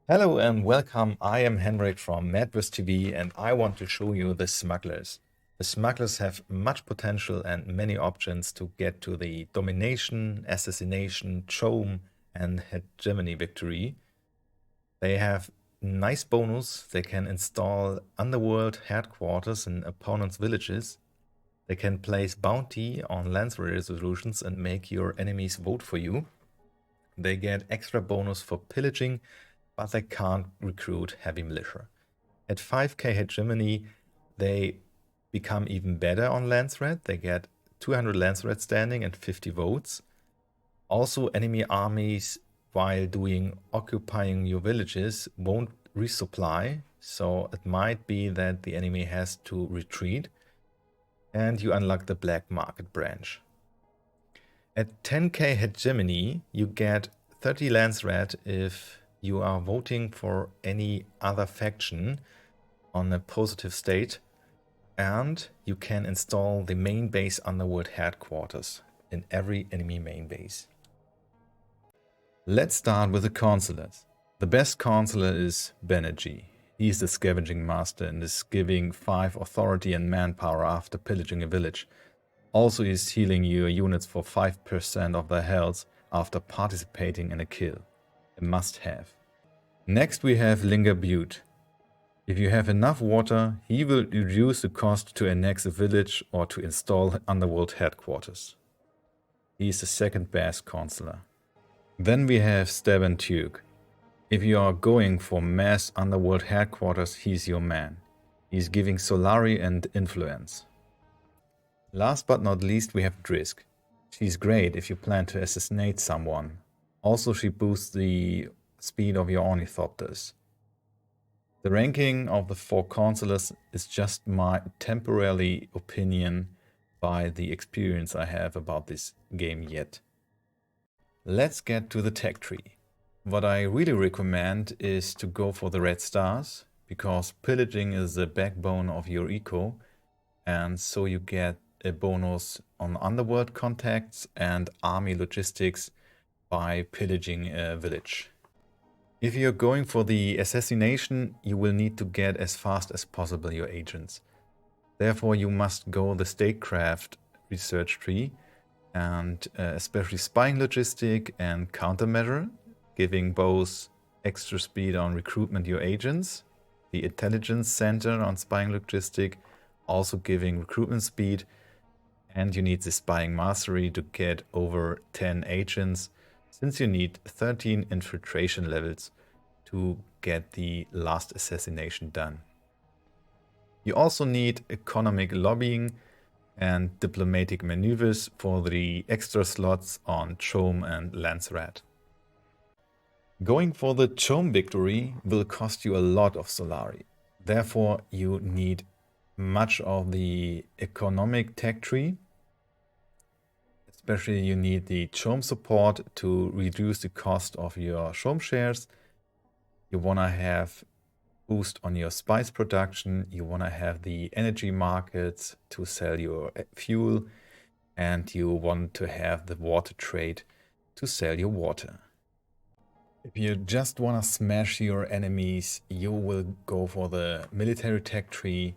Hello and welcome. I am Henrik from Madverse TV and I want to show you the smugglers. The smugglers have much potential and many options to get to the domination, assassination, chome and hegemony victory. They have nice bonus. They can install Underworld Headquarters in opponents' villages. They can place bounty on land resolutions and make your enemies vote for you. They get extra bonus for pillaging, but they can't recruit heavy militia. At 5k hegemony, they become even better on land threat. They get 200 land threat standing and 50 votes. Also, enemy armies, while occupying your villages, won't resupply, so it might be that the enemy has to retreat, and you unlock the black market branch. At 10k hegemony, you get 30 land threat if you are voting for any other faction on a positive state, and you can install the main base Underworld Headquarters in every enemy main base. Let's start with the Consulates. The best consular is Banerjee. He's the scavenging master and is giving 5 authority and manpower after pillaging a village. Also is healing your units for 5% of their health after participating in a kill. A must-have. Next we have Linger Butte. If you have enough water, he will reduce the cost to annex a village or to install Underworld Headquarters. He is the second best consular. Then we have Steban Tuke. If you are going for mass Underworld Headquarters, he's your man. He's giving Solari and influence. Last but not least we have Drisk. She's great if you plan to assassinate someone. Also she boosts the speed of your ornithopters. The ranking of the 4 consulars is just my temporary opinion by the experience I have about this game yet. Let's get to the tech tree. What I really recommend is to go for the red stars, because pillaging is the backbone of your eco, and so you get a bonus on underworld contacts and army logistics by pillaging a village. If you're going for the assassination, you will need to get as fast as possible your agents. Therefore you must go the statecraft research tree, and especially spying logistic and countermeasure, giving both extra speed on recruitment your agents, the intelligence center on spying logistic, also giving recruitment speed, and you need the spying mastery to get over 10 agents, since you need 13 infiltration levels to get the last assassination done. You also need economic lobbying and diplomatic maneuvers for the extra slots on Chome and Lancerat. Going for the Chome victory will cost you a lot of Solari. Therefore, you need much of the economic tech tree. Especially you need the Chome support to reduce the cost of your Chome shares. You want to have boost on your spice production, you want to have the energy markets to sell your fuel, and you want to have the water trade to sell your water. If you just want to smash your enemies, you will go for the military tech tree,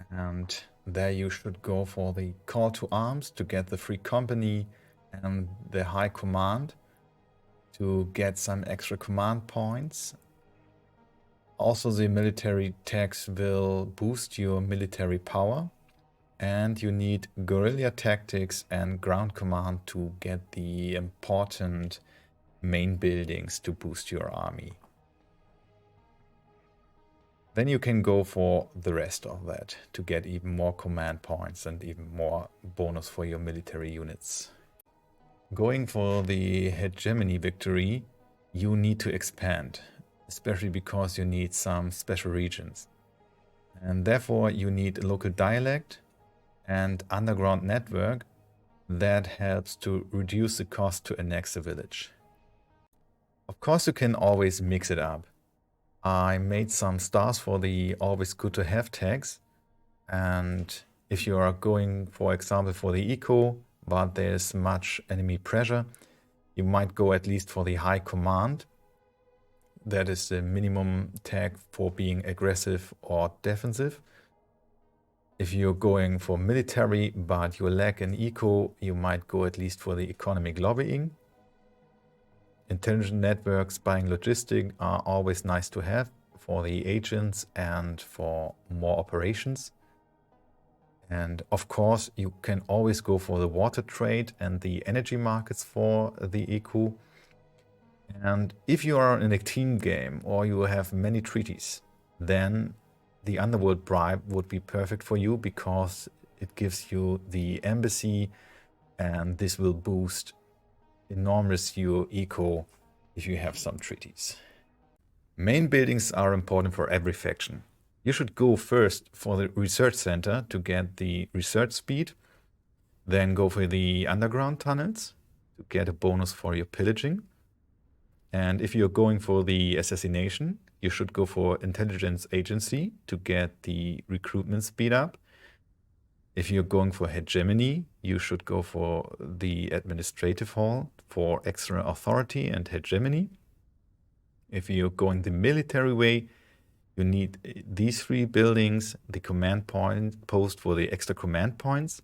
and there you should go for the call to arms to get the free company and the high command to get some extra command points. Also, the military tax will boost your military power, and you need guerrilla tactics and ground command to get the important main buildings to boost your army. Then you can go for the rest of that to get even more command points and even more bonus for your military units. Going for the hegemony victory, you need to expand, especially because you need some special regions. And therefore you need a local dialect and underground network that helps to reduce the cost to annex a village. Of course you can always mix it up. I made some stars for the always good to have tags, and if you are going, for example, for the eco, but there's much enemy pressure, you might go at least for the high command. That is the minimum tag for being aggressive or defensive. If you're going for military but you lack an eco, you might go at least for the economic lobbying. Intelligent networks, buying logistic are always nice to have for the agents and for more operations. And of course, you can always go for the water trade and the energy markets for the eco. And if you are in a team game or you have many treaties, then the Underworld bribe would be perfect for you because it gives you the embassy, and this will boost enormous your eco if you have some treaties. Main buildings are important for every faction. You should go first for the research center to get the research speed, then go for the underground tunnels to get a bonus for your pillaging. And if you're going for the assassination, you should go for intelligence agency to get the recruitment speed up. If you're going for hegemony, you should go for the administrative hall for extra authority and hegemony. If you're going the military way, you need these 3 buildings, the command post for the extra command points,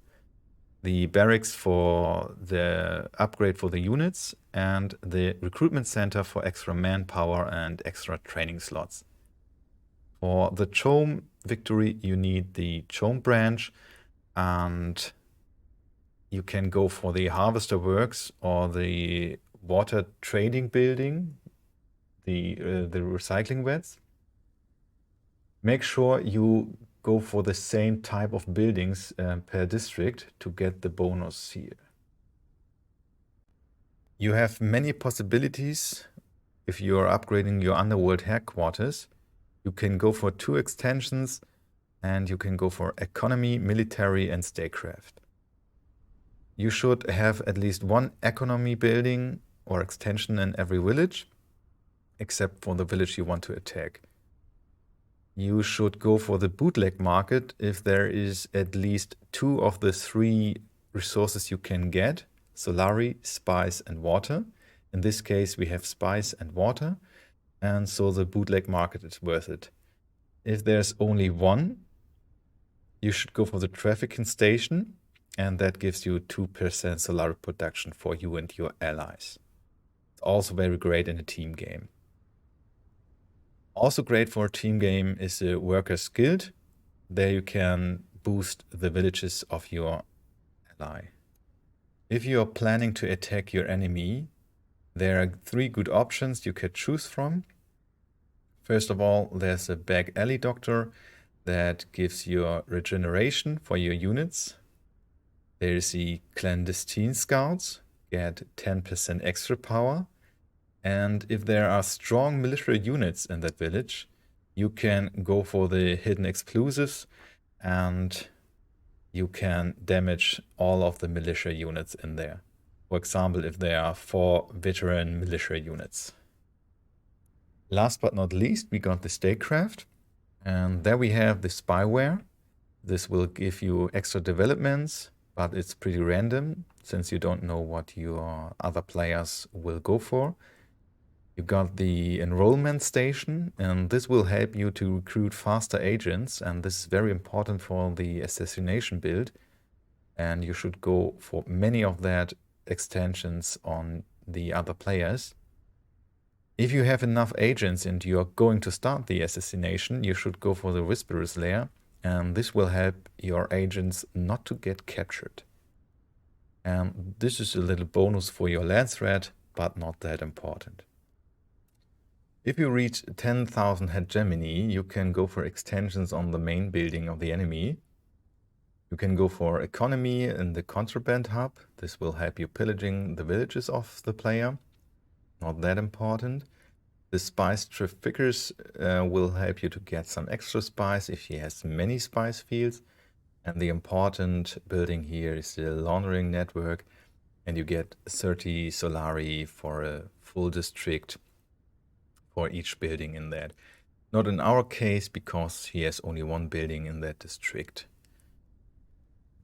the barracks for the upgrade for the units, and the recruitment center for extra manpower and extra training slots. For the Chome victory, you need the Chome branch, and you can go for the harvester works or the water trading building, the recycling vets. Make sure you go for the same type of buildings per district to get the bonus here. You have many possibilities if you are upgrading your Underworld Headquarters. You can go for 2 extensions, and you can go for economy, military, and statecraft. You should have at least 1 economy building or extension in every village, except for the village you want to attack. You should go for the bootleg market if there is at least 2 of the 3 resources you can get: Solari, spice, and water. In this case, we have spice and water, and so the bootleg market is worth it. If there's only 1, you should go for the trafficking station, and that gives you 2% Solari production for you and your allies. It's also very great in a team game. Also great for a team game is the Workers Guild. There you can boost the villages of your ally. If you are planning to attack your enemy, there are 3 good options you could choose from. First of all, there's a back alley doctor that gives you regeneration for your units. There's the clandestine scouts, get 10% extra power. And if there are strong militia units in that village, you can go for the hidden explosives, and you can damage all of the militia units in there. For example, if there are 4 veteran militia units. Last but not least, we got the statecraft, and there we have the spyware. This will give you extra developments, but it's pretty random since you don't know what your other players will go for. You got the enrollment station, and this will help you to recruit faster agents, and this is very important for the assassination build, and you should go for many of that extensions on the other players. If you have enough agents and you're going to start the assassination, you should go for the Whisperer's Lair, and this will help your agents not to get captured. And this is a little bonus for your land threat, but not that important. If you reach 10,000 hegemony, you can go for extensions on the main building of the enemy. You can go for economy in the contraband hub. This will help you pillaging the villages of the player. Not that important. The spice traffickers will help you to get some extra spice if he has many spice fields. And the important building here is the laundering network, and you get 30 Solari for a full district for each building in that. Not in our case, because he has only 1 building in that district.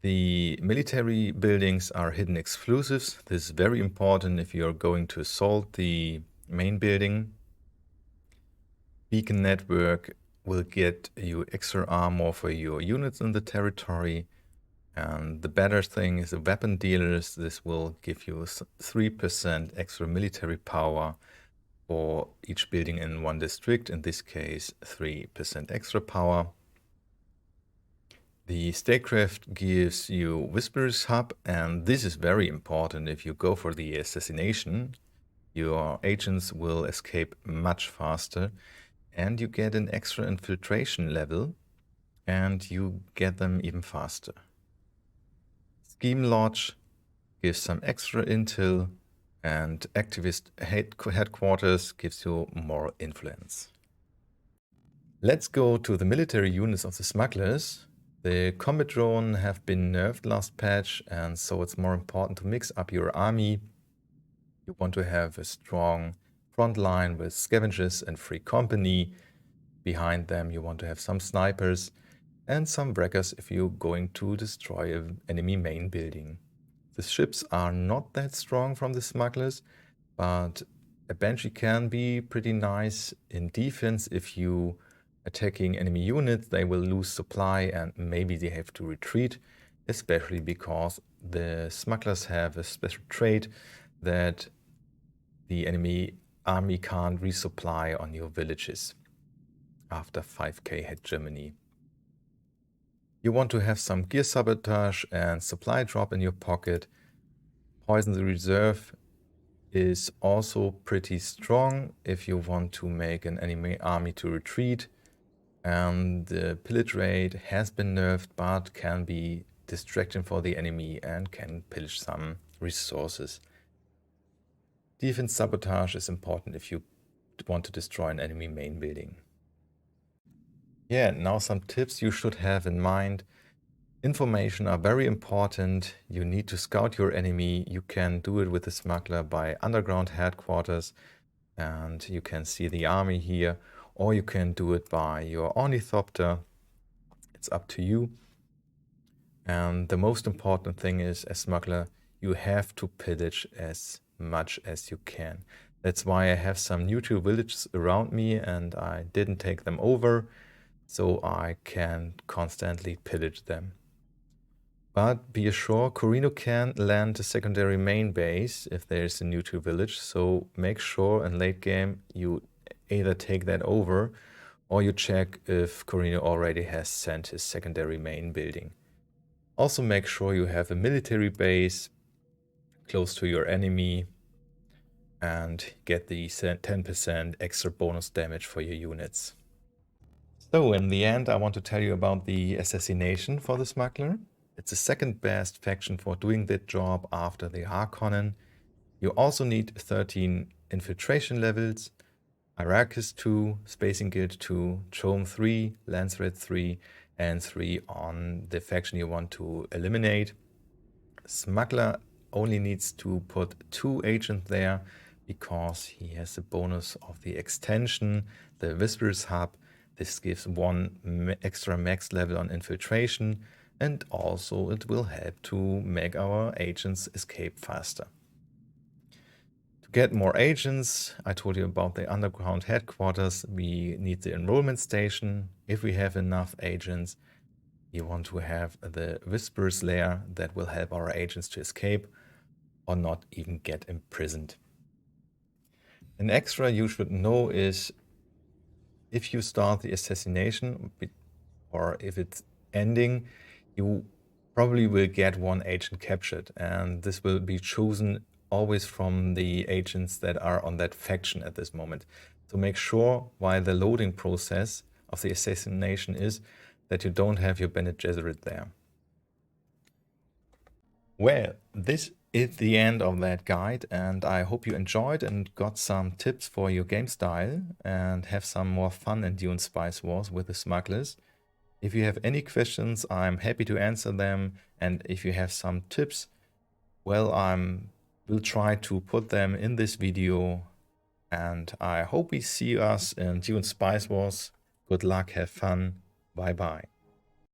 The military buildings are hidden exclusives. This is very important if you're going to assault the main building. Beacon network will get you extra armor for your units in the territory. And the better thing is the weapon dealers. This will give you 3% extra military power for each building in one district. In this case, 3% extra power. The statecraft gives you Whisperer's Hub, and this is very important. If you go for the assassination, your agents will escape much faster, and you get an extra infiltration level, and you get them even faster. Scheme Lodge gives some extra intel, and Activist Headquarters gives you more influence. Let's go to the military units of the smugglers. The combat drone have been nerfed last patch, and so it's more important to mix up your army. You want to have a strong front line with scavengers and free company. Behind them you want to have some snipers and some wreckers if you're going to destroy an enemy main building. The ships are not that strong from the smugglers, but a Banshee can be pretty nice in defense. If you attacking enemy units, they will lose supply and maybe they have to retreat, especially because the smugglers have a special trait that the enemy army can't resupply on your villages after 5k hegemony. You want to have some gear sabotage and supply drop in your pocket. Poison the reserve is also pretty strong if you want to make an enemy army to retreat. And the pillage rate has been nerfed, but can be distracting for the enemy and can pillage some resources. Defense sabotage is important if you want to destroy an enemy main building. Yeah, now some tips you should have in mind. Information are very important. You need to scout your enemy. You can do it with the smuggler by Underground Headquarters, and you can see the army here, or you can do it by your ornithopter. It's up to you. And the most important thing is, as smuggler, you have to pillage as much as you can. That's why I have some neutral villages around me and I didn't take them over, so I can constantly pillage them. But be assured, Corino can land a secondary main base if there's a neutral village, so make sure in late game you either take that over or you check if Corino already has sent his secondary main building. Also make sure you have a military base close to your enemy and get the 10% extra bonus damage for your units. So in the end, I want to tell you about the Assassination for the smuggler. It's the second best faction for doing that job after the Harkonnen. You also need 13 infiltration levels, Hierarchist 2, Spacing Guild 2, Chome 3, Lanceret 3, and 3 on the faction you want to eliminate. Smuggler only needs to put 2 agents there because he has the bonus of the extension, the Whisperer's Hub. This gives 1 extra max level on infiltration, and also it will help to make our agents escape faster. To get more agents, I told you about the Underground Headquarters. We need the enrollment station. If we have enough agents, you want to have the Whisperers lair that will help our agents to escape or not even get imprisoned. An extra you should know is if you start the assassination or if it's ending, you probably will get 1 agent captured, and this will be chosen always from the agents that are on that faction at this moment. So make sure while the loading process of the assassination is that you don't have your Bene Gesserit there. Well, this is the end of that guide, and I hope you enjoyed and got some tips for your game style and have some more fun in Dune Spice Wars with the smugglers. If you have any questions, I'm happy to answer them, and if you have some tips, well, will try to put them in this video, and I hope we see us in Dune Spice Wars. Good luck, have fun, bye bye.